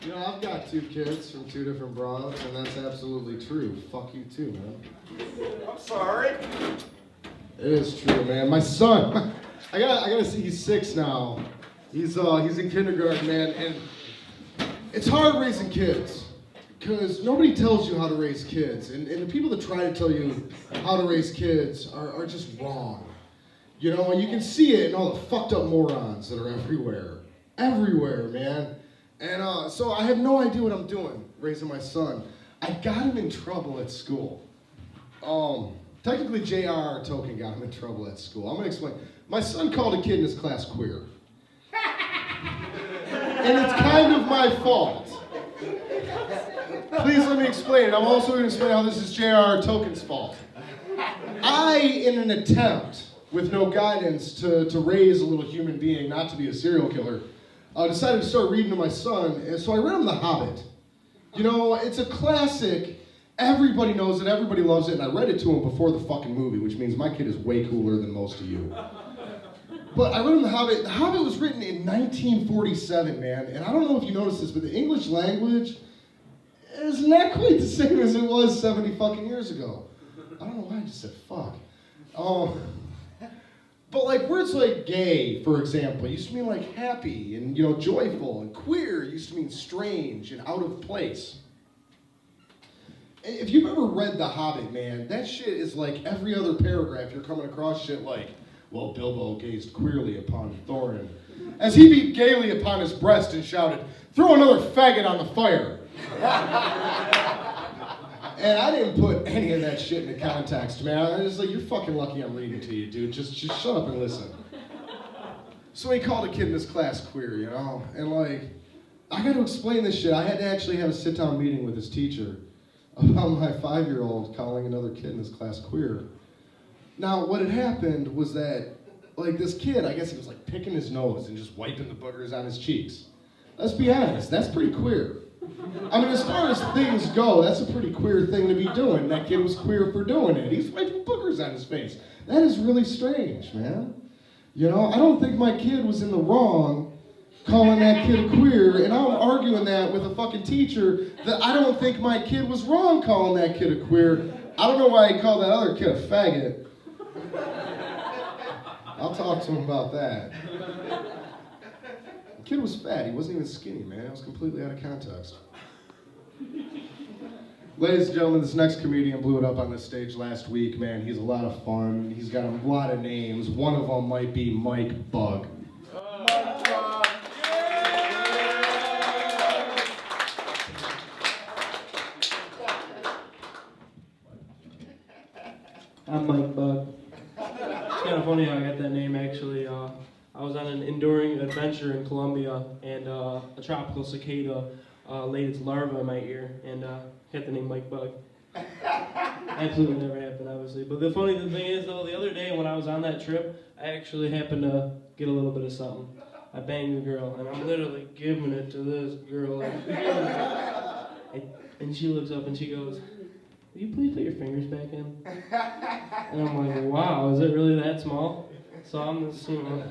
You know, I've got two kids from two different broads, and that's absolutely true. Fuck you too, man. I'm sorry. It is true, man. My son, I gotta see. He's 6 now. He's in kindergarten, man, and it's hard raising kids because nobody tells you how to raise kids, and the people that try to tell you how to raise kids are just wrong. You know, and you can see it in all the fucked up morons that are everywhere, man. And so I have no idea what I'm doing raising my son. I got him in trouble at school. Technically, J.R.R. Tolkien got him in trouble at school. I'm gonna explain. My son called a kid in his class queer. And it's kind of my fault. Please let me explain it. I'm also going to explain how this is J.R.R. Tolkien's fault. I, in an attempt, with no guidance, to raise a little human being, not to be a serial killer, decided to start reading to my son, and so I read him The Hobbit. You know, it's a classic. Everybody knows it, everybody loves it, and I read it to him before the fucking movie, which means my kid is way cooler than most of you. But I read him The Hobbit. The Hobbit was written in 1947, man, and I don't know if you noticed this, but the English language is not quite the same as it was 70 fucking years ago. I don't know why I just said fuck. But like words like gay, for example, used to mean like happy and, you know, joyful, and queer used to mean strange and out of place. If you've ever read The Hobbit, man, that shit is like every other paragraph you're coming across shit like, well, Bilbo gazed queerly upon Thorin, as he beat gaily upon his breast and shouted, throw another faggot on the fire. And I didn't put any of that shit into context, man. I was like, you're fucking lucky I'm reading to you, dude. Just shut up and listen. So he called a kid in his class queer, you know? And like, I got to explain this shit. I had to actually have a sit-down meeting with his teacher about my 5-year-old calling another kid in his class queer. Now, what had happened was that, like, this kid, I guess he was, like, picking his nose and just wiping the boogers on his cheeks. Let's be honest, that's pretty queer. I mean, as far as things go, that's a pretty queer thing to be doing. That kid was queer for doing it. He's wiping boogers on his face. That is really strange, man. You know, I don't think my kid was in the wrong calling that kid a queer, and I'm arguing that with a fucking teacher that I don't think my kid was wrong calling that kid a queer. I don't know why he called that other kid a faggot. I'll talk to him about that. The kid was fat. He wasn't even skinny, man. It was completely out of context. Ladies and gentlemen, this next comedian blew it up on this stage last week, man. He's a lot of fun. He's got a lot of names. One of them might be Mike Bug. Mike Bug. I'm Mike Bug. It's kind of funny how I got that name, actually. I was on an enduring adventure in Colombia, and a tropical cicada laid its larva in my ear, and got the name Mike Bug. Absolutely never happened, obviously. But the funny thing is, though, the other day when I was on that trip, I actually happened to get a little bit of something. I banged a girl, and I'm literally giving it to this girl. And she looks up and she goes, will you please put your fingers back in? And I'm like, wow, is it really that small? So I'm just, you know,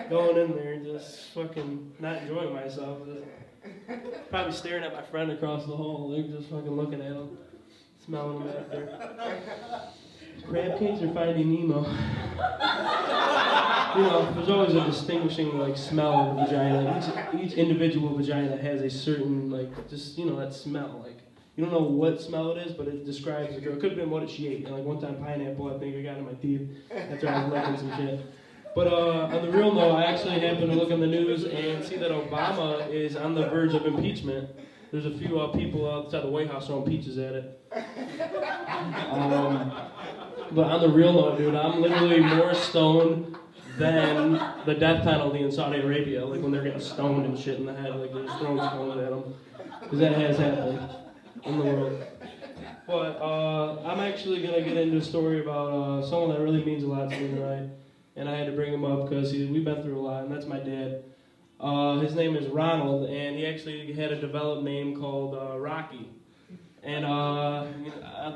going in there and just fucking not enjoying myself. Just probably staring at my friend across the hall. They're just fucking looking at him, smelling him back there. Crab cakes or Finding Nemo? You know, there's always a distinguishing, like, smell of the vagina. Each individual vagina has a certain, like, just, you know, that smell, like. You don't know what smell it is, but it describes the girl. It could have been what she ate. Like one time, pineapple, I think I got in my teeth after I was licking some shit. But on the real note, I actually happened to look on the news and see that Obama is on the verge of impeachment. There's a few people outside the White House throwing peaches at it. But on the real note, dude, I'm literally more stoned than the death penalty in Saudi Arabia. Like when they're getting stoned and shit in the head, like they're just throwing stones at them. Because that has happened in the world. But I'm actually going to get into a story about someone that really means a lot to me tonight. And I had to bring him up because we've been through a lot, and that's my dad. His name is Ronald, and he actually had a developed name called Rocky. And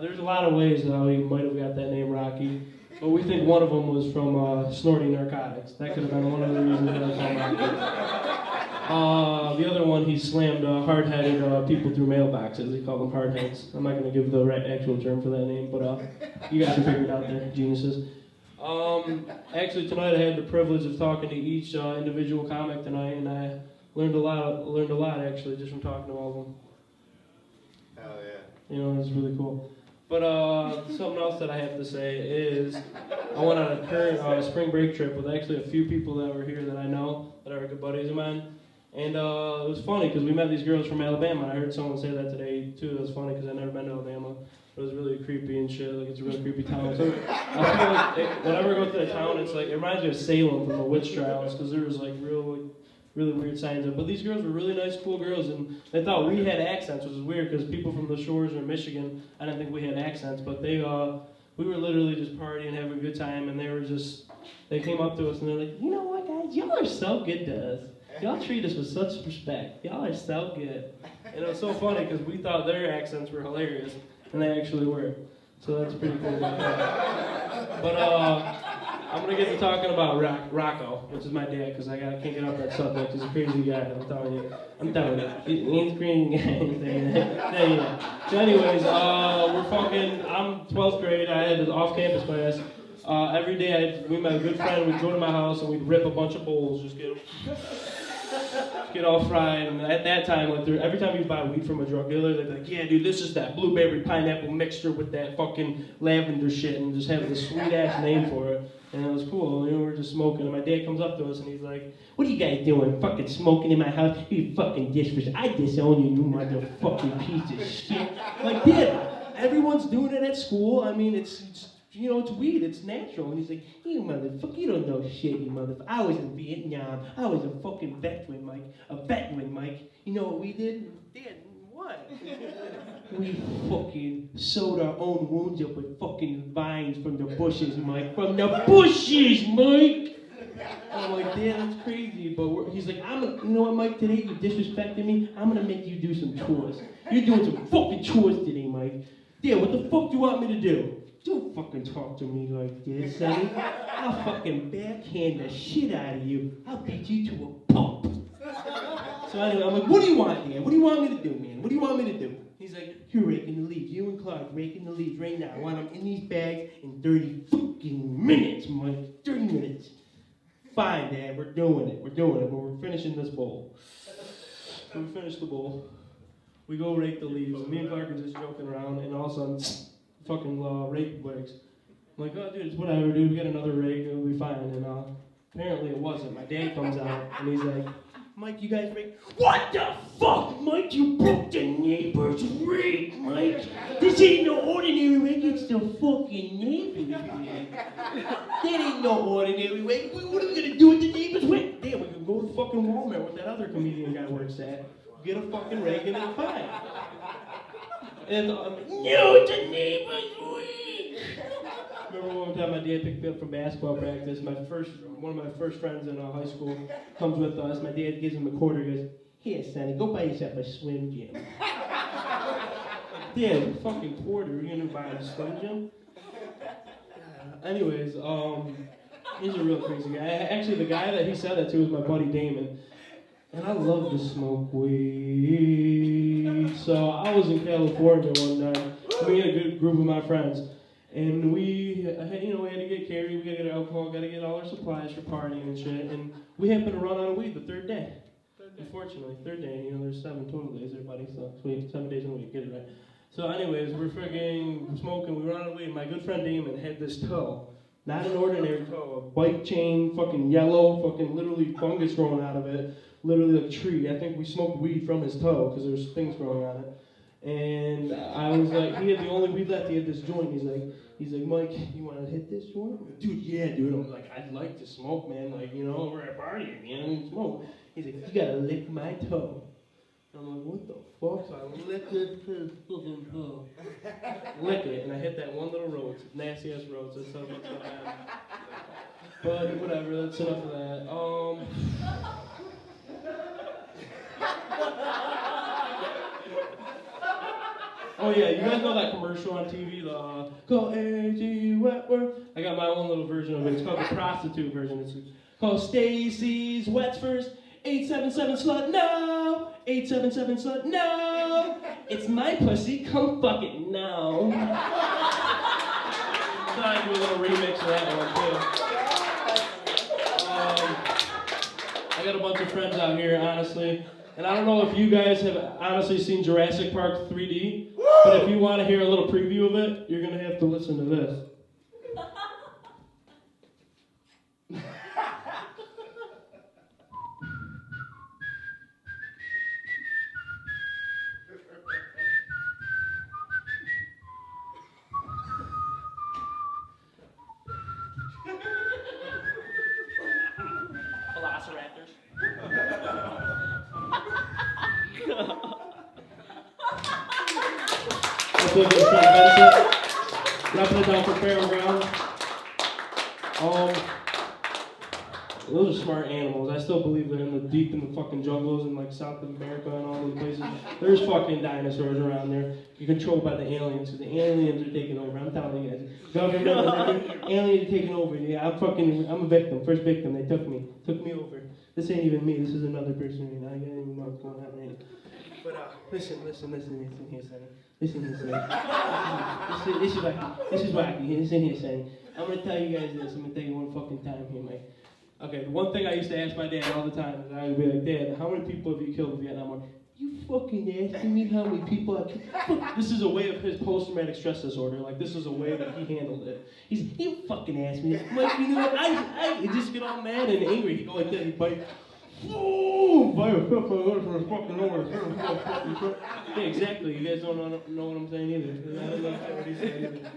there's a lot of ways how he might have got that name Rocky. but we think one of them was from snorting narcotics. That could have been one of the reasons that I called out. The other one, he slammed hard-headed people through mailboxes. He called them hardheads. I'm not going to give the actual term for that name, but you guys can figure it out there, geniuses. Actually, tonight I had the privilege of talking to each individual comic tonight, and I learned a lot actually just from talking to all of them. Hell yeah. You know, it was really cool. But something else that I have to say is I went on a current spring break trip with actually a few people that were here that I know that are good buddies of mine. And it was funny because we met these girls from Alabama, and I heard someone say that today too. It was funny because I'd never been to Alabama. It was really creepy and shit. Like, it's a really creepy town. So I feel like whenever I go to the town, it's like it reminds me of Salem from the witch trials because there was like really weird signs of. But these girls were really nice, cool girls, and they thought we had accents, which is weird because people from the shores or Michigan, I didn't think we had accents, but we were literally just partying, having a good time, and they came up to us and they're like, you know what, guys, y'all are so good to us. Y'all treat us with such respect. Y'all are so good. And it was so funny because we thought their accents were hilarious, and they actually were. So that's pretty cool. But I'm going to get to talking about Rocco, which is my dad, because I can't get off that subject. He's a crazy guy, I'm telling you. He's a crazy guy. So anyways, I'm 12th grade. I had this off-campus class. Every day, my good friend, we'd go to my house and we'd rip a bunch of bowls, just get all fried. And at that time, like every time you buy weed from a drug dealer, they'd be like, yeah, dude, this is that blueberry pineapple mixture with that fucking lavender shit, and just have this sweet ass name for it. And it was cool. You know, we were just smoking, and my dad comes up to us and he's like, what are you guys doing? Fucking smoking in my house? You fucking disrespect. I disown you, you motherfucking piece of shit. Like, Dad, everyone's doing it at school. I mean, it's you know, it's weed, it's natural. And he's like, you motherfucker, you don't know shit, you motherfucker. I was in Vietnam. I was a fucking veteran, Mike. You know what we did? Dad, what? We fucking sewed our own wounds up with fucking vines from the bushes, Mike. From the bushes, Mike! I'm like, Dad, that's crazy. But he's like, you know what, Mike, today you disrespected me. I'm gonna make you do some chores. You're doing some fucking chores today, Mike. Dad, what the fuck do you want me to do? Don't fucking talk to me like this, Sonny. I'll fucking backhand the shit out of you. I'll beat you to a pulp. So anyway, I'm like, what do you want, Dan? What do you want me to do, man? What do you want me to do? He's like, you're raking the leaves. You and Clark raking the leaves right now. I want them in these bags in 30 fucking minutes, Mike. 30 minutes. Fine, Dad, we're doing it, but we're finishing this bowl. So we finish the bowl. We go rake the leaves. Me and Clark are just joking around, and all of a sudden, fucking rake breaks. I'm like, oh, dude, it's whatever, dude. We get another rake, it'll be fine. And apparently it wasn't. My dad comes out, and he's like, Mike, you guys rake? What the fuck, Mike? You broke the neighbor's rake, Mike. This ain't no ordinary rake, it's the fucking neighbor's rake. That ain't no ordinary rake. What are we gonna do with the neighbor's rake? Damn, we can go to fucking Walmart with that other comedian guy works at. Get a fucking rake and it's fine. And no, it's a neighbor's rake. Remember one time my dad picked me up from basketball practice. One of my first friends in high school comes with us. My dad gives him a quarter. He goes, here, Sonny, go buy yourself a Slim Jim. Dad, fucking quarter. You're gonna buy a Slim Jim? Anyways, he's a real crazy guy. Actually, the guy that he said that to was my buddy Damon. And I love to smoke weed. So I was in California one night. Me and a good group of my friends. And we had to get carried, we gotta get alcohol, gotta get all our supplies for partying and shit. And we happened to run out of weed the third day. Unfortunately, third day, there's 7 total days there, buddy. So we have 7 days in a week, get it right. So anyways, we're freaking smoking, we run out of weed. My good friend Damon had this toe. Not an ordinary toe, a bike chain, fucking yellow, fucking literally fungus growing out of it. Literally like a tree. I think we smoked weed from his toe because there's things growing on it. And I was like, he had the only weed left. He had this joint. He's like, Mike, you want to hit this joint? Dude, yeah, dude. I'm like, I'd like to smoke, man. Like, we're at a party, man. Smoke. He's like, you gotta lick my toe. And I'm like, what the fuck? So I lick this fucking toe. Lick it, and I hit that one little road. Nasty ass road. So it's not bad. But whatever. That's enough of that. Oh Oh yeah, you guys know that commercial on TV, the call A.G. Wetworth? I got my own little version of it. It's called the prostitute version. It's called Stacy's Wets First. 877 slut, no! 877 slut, no! It's my pussy, come fuck it now. So I do a little remix of that one too. I got a bunch of friends out here, honestly. And I don't know if you guys have honestly seen Jurassic Park 3D, but if you want to hear a little preview of it, you're going to have to listen to this. Velociraptors. Wrapping it down for Fair Ground. Those are smart animals. I still believe they're deep in the fucking jungles in like South America and all these places. There's fucking dinosaurs around there. You're controlled by the aliens. So the aliens are taking over. I'm telling you guys. Government, aliens are taking over. Yeah, I'm a victim. First victim. They took me over. This ain't even me. This is another person right now. I don't even know what's going on right now. But listen here, Sonny. Listen here, Sonny. This is wacky. Listen here, Sonny. I'm gonna tell you guys this. I'm gonna tell you one fucking time here, Mike. Okay, the one thing I used to ask my dad all the time is I would be like, Dad, how many people have you killed in the Vietnam War? You fucking asking me how many people I've killed? This is a way of his post-traumatic stress disorder. Like, this is a way that he handled it. You fucking asked me. Like, you know what? I just get all mad and angry. He'd go like that. He'd bite. Oh, buy a fucking over. Yeah, exactly. You guys don't know what I'm saying either. I don't know what he's saying either.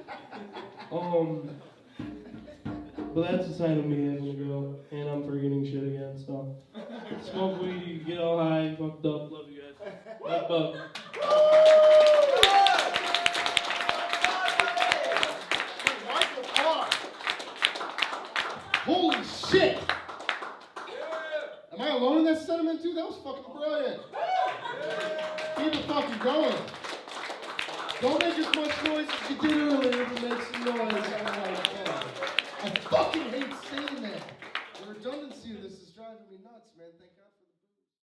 But that's a sign of me having to go, and I'm forgetting shit again, so. Smoke weed, get all high, fucked up, love you guys. Bye, bye. Holy shit! Am I alone in that sentiment, dude? That was fucking brilliant. Keep it fucking going. Don't make it